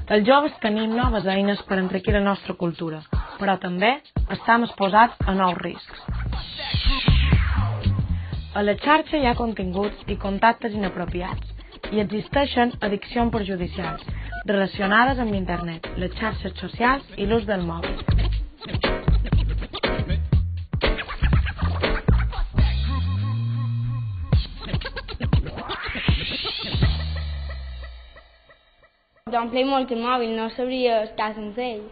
Els joves tenim noves eines per enriquir la nostra cultura, però també estem exposats a nous riscs. A la xarxa hi ha continguts i contactes inapropiats i existeixen addiccions perjudicials relacionades amb internet, les xarxes socials i l'ús del mòbil. D'omplir molt el mòbil, no sabria estar sense ell.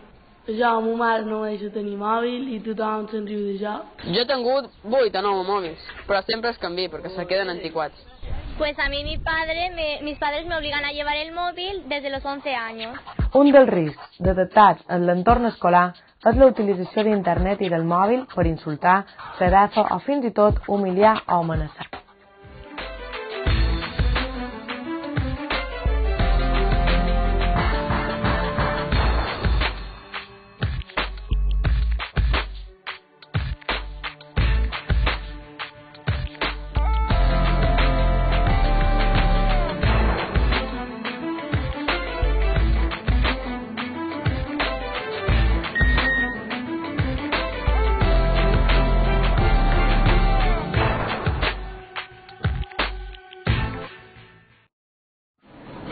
Jo, la meva mare no me deixa tenir mòbil i tothom se'n riu de jo. Jo he tingut 8 o 9 mòbils, però sempre es canvia perquè se queden antiquats. Pues a mí mis padres me obligan a llevar el móvil desde los 11 años. Un dels riscs detectats en l'entorn escolar és la utilització d'internet i del mòbil per insultar, sedafa o fins i tot humiliar o amenaçar.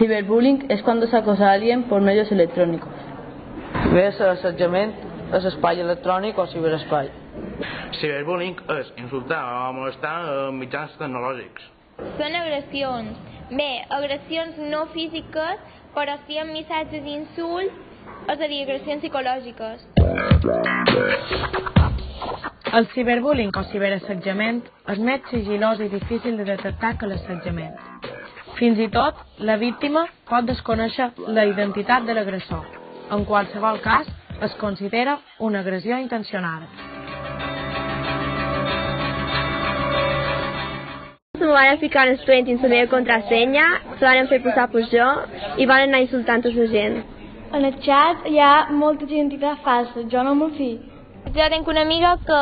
Ciberbullying es cuando se acosa a alguien por medios electrónicos. Ves assetjament a l'espai electrònic o ciberespai. Ciberbullying és insultar o molestar en mitjans tecnològics. Són agressions. Bé, agressions no físiques, però sí amb missatges d'insults, és a dir, agressions psicològiques. El ciberbullying o ciberassetjament és més sigilós i difícil de detectar que l'assetjament. Fins i tot, la víctima pot desconèixer la identitat de l'agressor. En qualsevol cas, es considera una agressió intencionada. Se me van ficar els 20 en la meva contrasenya, se van fer posar per jo i van anar insultant tota la gent. En el xat hi ha moltes identitats falses, jo no m'ho fico. Jo tinc una amiga que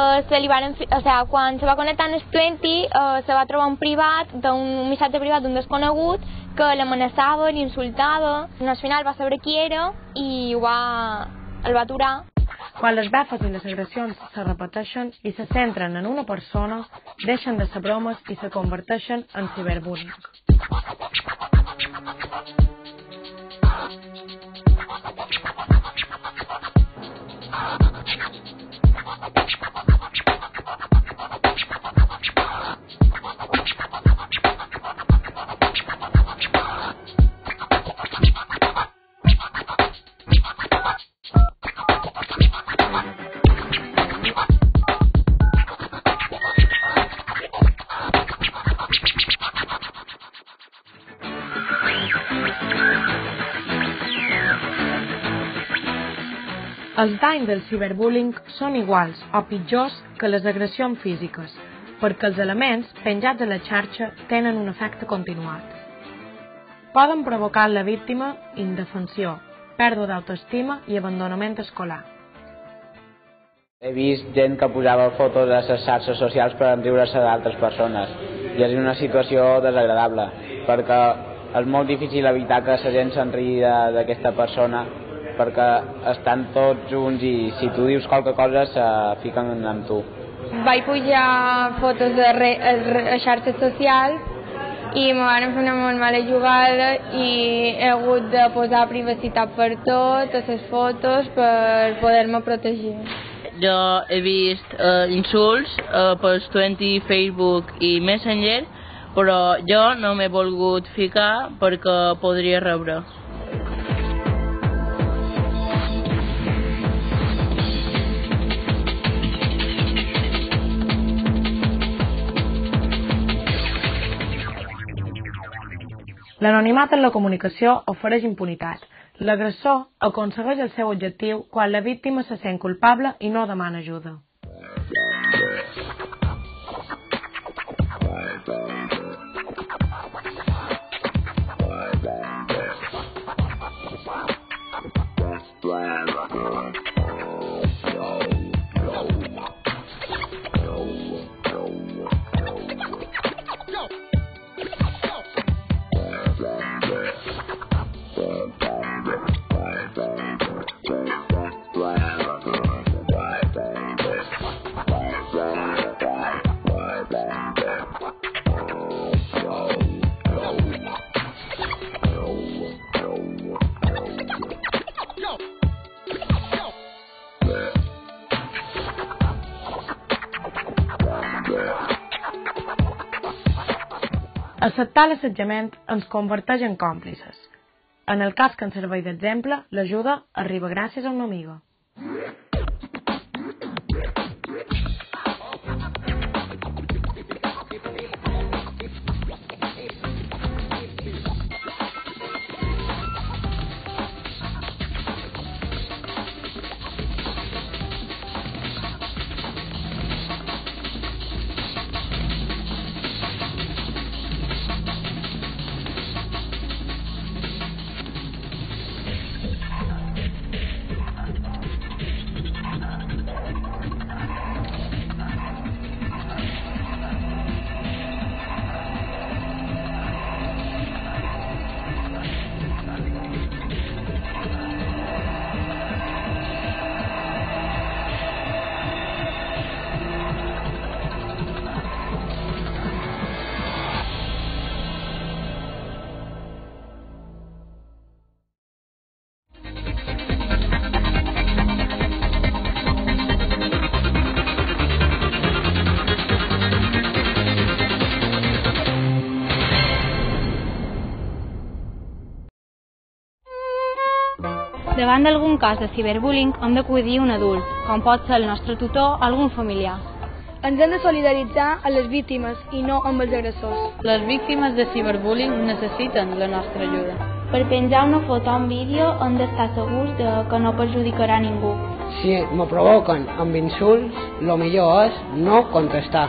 quan se va connectar en el 20 se va trobar un missatge privat d'un desconegut que l'amenaçava, l'insultava. Al final va saber qui era i el va aturar. Quan les befes i les agressions se repeteixen i se centren en una persona, deixen de ser bromes i se converteixen en ciberbullying. Els danys del ciberbullying són iguals o pitjors que les agressions físiques, perquè els elements penjats a la xarxa tenen un efecte continuat. Poden provocar a la víctima indefensió, pèrdua d'autoestima i abandonament escolar. He vist gent que posava fotos a les xarxes socials per enriure-se d'altres persones i és una situació desagradable perquè és molt difícil evitar que la gent s'enriï d'aquesta persona perquè estan tots junts i si tu dius qualque cosa se fiquen amb tu. Vaig pujar fotos a xarxes socials i me van fer una molt mala jugada i he hagut de posar privacitat per tot, a les fotos, per poder-me protegir. Jo he vist insults pels 20, Facebook i Messenger, però jo no m'he volgut ficar perquè podria rebre. L'anonimat en la comunicació ofereix impunitat. L'agressor aconsegueix el seu objectiu quan la víctima se sent culpable i no demana ajuda. Acceptar l'assetjament ens converteix en còmplices. En el cas que ens serveix d'exemple, l'ajuda arriba gràcies a una amiga. Davant d'algun cas de ciberbullying hem d'acudir un adult, com pot ser el nostre tutor o algun familiar. Ens hem de solidaritzar amb les víctimes i no amb els agressors. Les víctimes de ciberbullying necessiten la nostra ajuda. Per penjar una foto o un vídeo hem d'estar segurs que no perjudicarà ningú. Si me provoquen amb insults, el millor és no contestar.